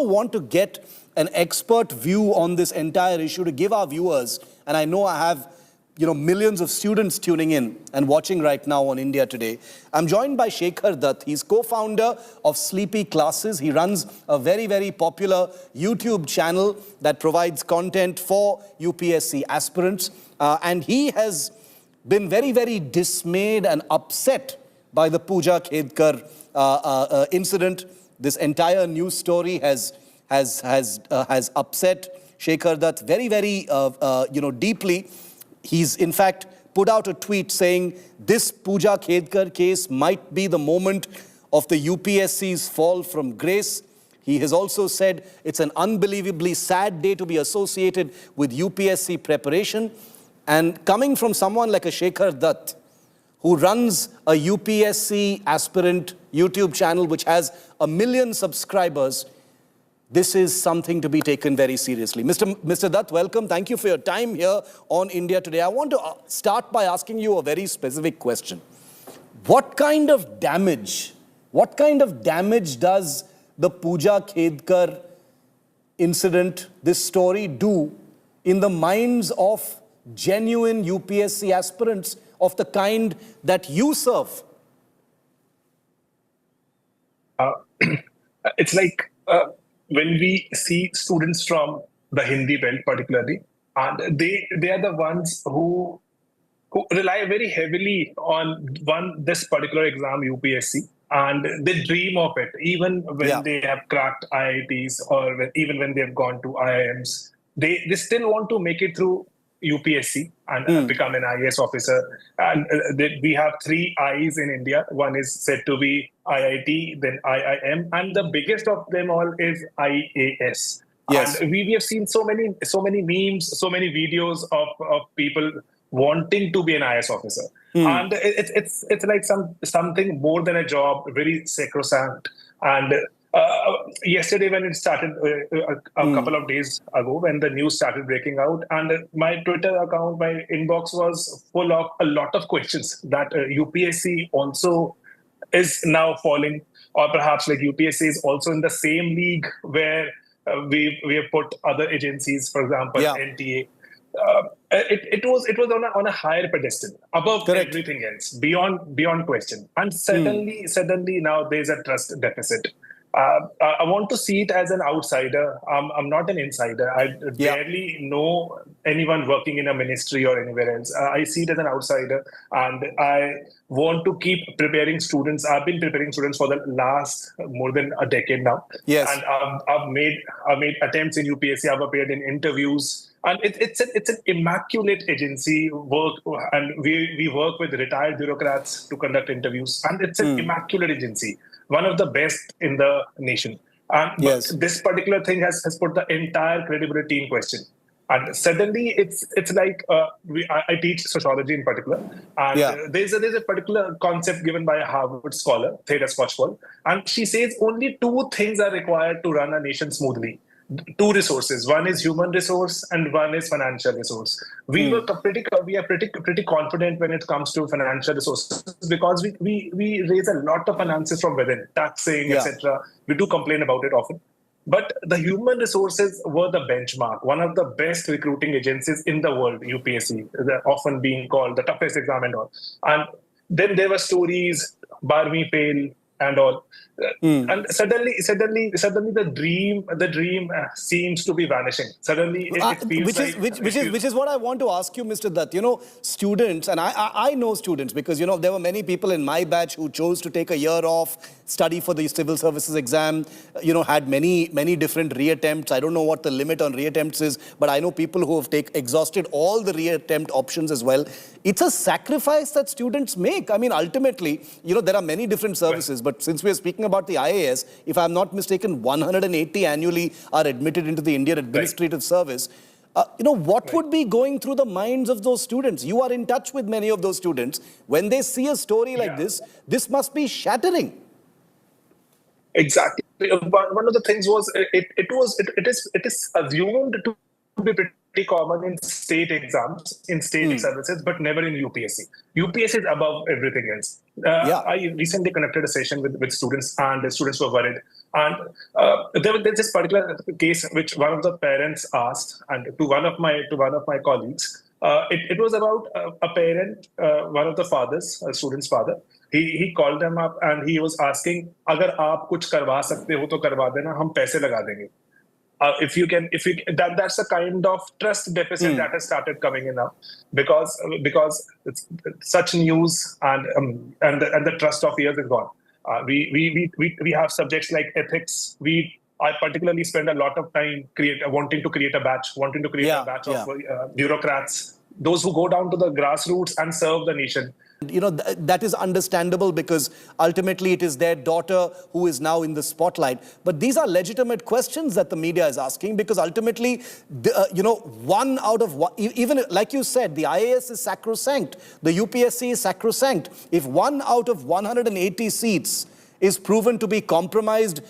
want to get an expert view on this entire issue to give our viewers, and I know I have millions of students tuning in and watching right now on India Today. I'm joined by Shekhar Dutt. He's co-founder of Sleepy Classes. He runs a very, very popular YouTube channel that provides content for UPSC aspirants. And he has been very, very dismayed and upset by the Pooja Khedkar incident. This entire news story has upset Shekhar Dutt very, very deeply. He's in fact put out a tweet saying this Pooja Khedkar case might be the moment of the UPSC's fall from grace. He has also said it's an unbelievably sad day to be associated with UPSC preparation. And coming from someone like a Shekhar Dutt, who runs a UPSC aspirant YouTube channel which has 1 million subscribers, this is something to be taken very seriously. Mr. Dutt, welcome. Thank you for your time here on India Today. I want to start by asking you a very specific question. What kind of damage does the Pooja Khedkar incident, this story, do in the minds of genuine UPSC aspirants of the kind that you serve? It's like when we see students from the Hindi belt particularly, and they are the ones who rely very heavily on this particular exam, UPSC, and they dream of it, even when they have cracked IITs or even when they have gone to IIMs. They still want to make it through UPSC and become an IAS officer. And we have 3 I's in India. One is said to be IIT, then IIM, and the biggest of them all is IAS. Yes. And we have seen so many memes, so many videos of people wanting to be an IAS officer. And it's like something more than a job, very sacrosanct. And yesterday when it started, a couple of days ago, when the news started breaking out, and my Twitter account, my inbox was full of a lot of questions that UPSC also is now falling, or perhaps like UPSC is also in the same league where we have put other agencies, for example, NTA. It was on a higher pedestal, above everything else, beyond question. And suddenly now there's a trust deficit. I want to see it as an outsider. I'm not an insider. I barely know anyone working in a ministry or anywhere else. I see it as an outsider, and I want to keep preparing students. I've been preparing students for the last more than a decade now. Yes. And I've made attempts in UPSC. I've appeared in interviews. And it's an immaculate agency work, and we work with retired bureaucrats to conduct interviews. And it's an immaculate agency, one of the best in the nation. But this particular thing has put the entire credibility in question. And suddenly it's like I teach sociology in particular, and there's a particular concept given by a Harvard scholar, Theda Skocpol, and she says only 2 things are required to run a nation smoothly. 2 resources. One is human resource and one is financial resource. We are pretty confident when it comes to financial resources, because we raise a lot of finances from within, taxing, etc. We do complain about it often. But the human resources were the benchmark, one of the best recruiting agencies in the world, UPSC, often being called the toughest exam and all. And then there were stories, Barmi fail and all. And suddenly the dream seems to be vanishing. Suddenly it feels which is what I want to ask you, Mr. Dutt. Students, and I know students, because there were many people in my batch who chose to take a year off, study for the civil services exam, had many different reattempts. I don't know what the limit on reattempts is, but I know people who have exhausted all the reattempt options as well. It's a sacrifice that students make. I mean, ultimately, there are many different services, but since we're speaking about the IAS, if I'm not mistaken, 180 annually are admitted into the Indian Administrative Service. What would be going through the minds of those students? You are in touch with many of those students. When they see a story like this must be shattering. Exactly. One of the things was it is assumed to be pretty common in state exams, in state services, but never in UPSC. UPSC is above everything else. I recently conducted a session with students, and the students were worried. And there's this particular case which one of the parents asked, and to one of my colleagues. It was about a parent, one of the fathers, a student's father. He called them up and he was asking, "अगर आप कुछ करवा सकते हो तो करवा देना, हम पैसे लगा देंगे." If you can, that's the kind of trust deficit that has started coming in now, because it's such news and the trust of years is gone. We have subjects like ethics. I particularly spend a lot of time wanting to create a batch of bureaucrats, those who go down to the grassroots and serve the nation. That is understandable because ultimately it is their daughter who is now in the spotlight. But these are legitimate questions that the media is asking, because ultimately, one out of one, even like you said, the IAS is sacrosanct, the UPSC is sacrosanct. If 1 out of 180 seats is proven to be compromised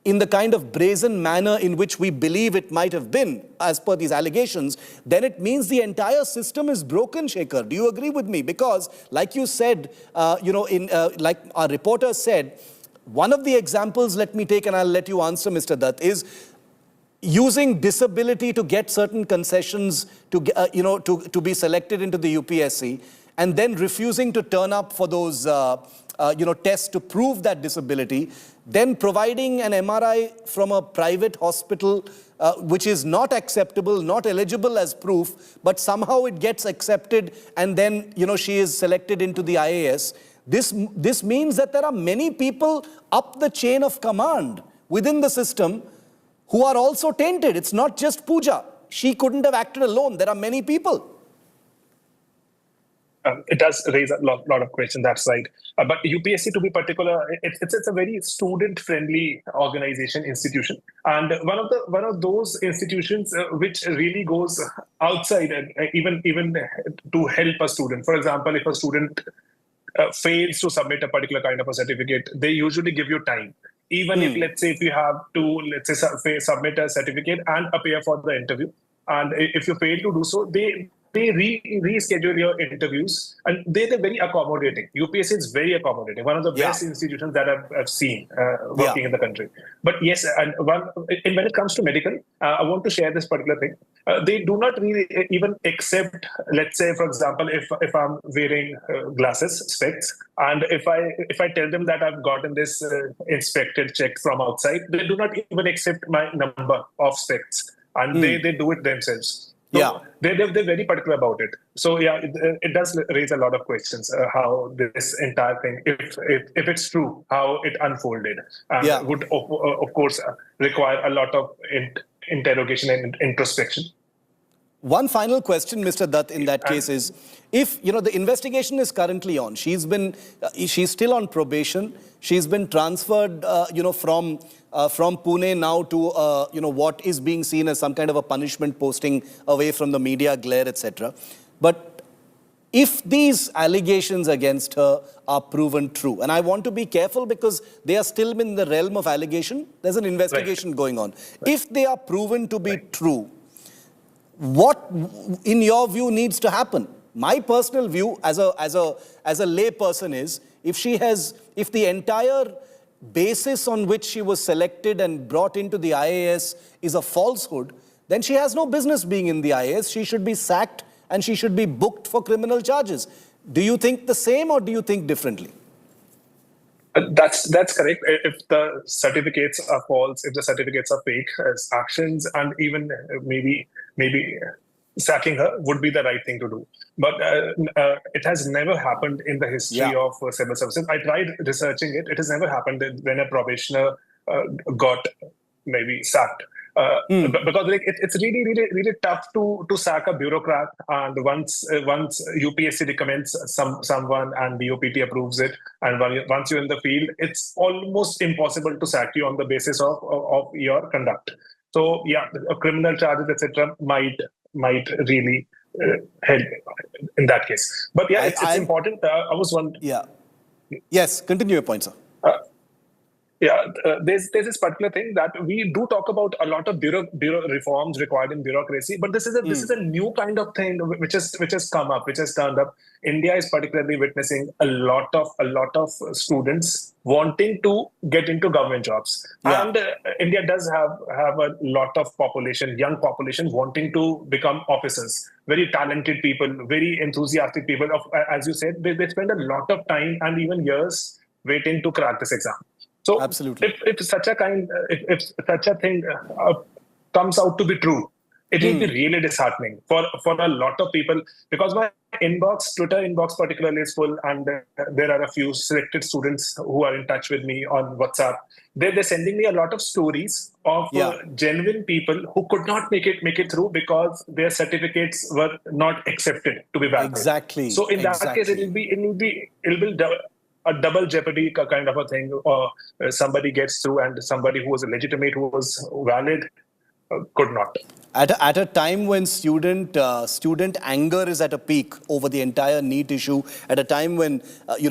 in the kind of brazen manner in which we believe it might have been, as per these allegations, then it means the entire system is broken, Shekhar. Do you agree with me? Because, like you said, like our reporter said, one of the examples, let me take, and I'll let you answer, Mr. Dutt, is using disability to get certain concessions to be selected into the UPSC, and then refusing to turn up for those tests to prove that disability, then providing an MRI from a private hospital, which is not acceptable, not eligible as proof, but somehow it gets accepted, and then she is selected into the IAS. This means that there are many people up the chain of command within the system who are also tainted. It's not just Pooja. She couldn't have acted alone. There are many people. It does raise a lot of questions, that's right. But UPSC, to be particular, it's a very student-friendly organization, institution. And one of those institutions which really goes outside and even to help a student. For example, if a student fails to submit a particular kind of a certificate, they usually give you time. Even if, let's say, if you have to, submit a certificate and appear for the interview, and if you fail to do so, they reschedule your interviews, and they're very accommodating. UPSC is very accommodating. One of the best institutions that I've seen working in the country. But yes, and when it comes to medical, I want to share this particular thing. They do not really even accept, let's say, for example, if I'm wearing glasses, specs, and if I tell them that I've gotten this inspected, checked from outside, they do not even accept my number of specs, and they do it themselves. So they're very particular about it. So it does raise a lot of questions how this entire thing, if it's true, how it unfolded, and would of course require a lot of interrogation and introspection. One final question, Mr. Dutt, in that case is, if the investigation is currently on, she's still on probation. She's been transferred, from Pune now to what is being seen as some kind of a punishment posting away from the media glare, etc. But if these allegations against her are proven true, and I want to be careful because they are still in the realm of allegation, there's an investigation going on. If they are proven to be true, what, in your view, needs to happen? My personal view as a lay person is, if the entire basis on which she was selected and brought into the IAS is a falsehood, then she has no business being in the IAS. She should be sacked and she should be booked for criminal charges. Do you think the same, or do you think differently? That's correct. If the certificates are false, if the certificates are fake, actions and even maybe sacking her would be the right thing to do. But it has never happened in the history of civil services. I tried researching it. It has never happened when a probationer got maybe sacked. Because it's really tough to sack a bureaucrat, and once UPSC recommends someone and the OPT approves it, and once you're in the field, it's almost impossible to sack you on the basis of your conduct. So criminal charges, etc., might really help in that case. But it's important. I was wondering. Yes, continue your point, sir. Yeah, there's this particular thing that we do talk about a lot of bureau reforms required in bureaucracy, but this is a new kind of thing which has come up, which has turned up. India is particularly witnessing a lot of students wanting to get into government jobs, Yeah. and India does have a lot of population, young population, wanting to become officers. Very talented people, very enthusiastic people. As you said, they spend a lot of time and even years waiting to crack this exam. So Absolutely. if if such a thing comes out to be true, it will be really disheartening for a lot of people, because my Twitter inbox particularly is full, and there are a few selected students who are in touch with me on WhatsApp. They're sending me a lot of stories of Yeah. genuine people who could not make it through because their certificates were not accepted to be valid. Exactly. So in that case, Exactly. it'll be a double jeopardy kind of a thing, or somebody gets through and somebody who was legitimate, who was valid, could not. At a time when student anger is at a peak over the entire NEET issue, at a time when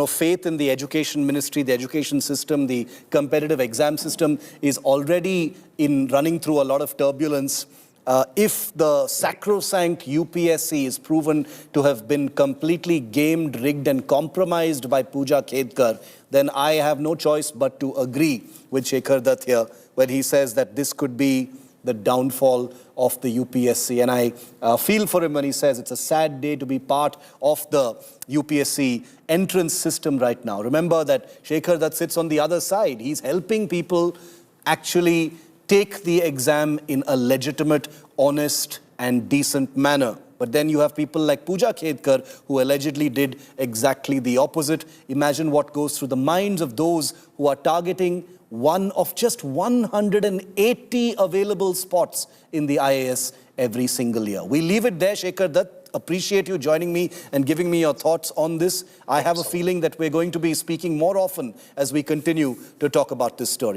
faith in the education ministry, the education system, the competitive exam system is already running through a lot of turbulence. If the sacrosanct UPSC is proven to have been completely gamed, rigged and compromised by Pooja Khedkar, then I have no choice but to agree with Shekhar Dutt here when he says that this could be the downfall of the UPSC. And I feel for him when he says it's a sad day to be part of the UPSC entrance system right now. Remember that Shekhar Dutt sits on the other side. He's helping people actually take the exam in a legitimate, honest and decent manner. But then you have people like Pooja Khedkar who allegedly did exactly the opposite. Imagine what goes through the minds of those who are targeting one of just 180 available spots in the IAS every single year. We leave it there, Shekhar Dutt. Appreciate you joining me and giving me your thoughts on this. I have a feeling that we're going to be speaking more often as we continue to talk about this story.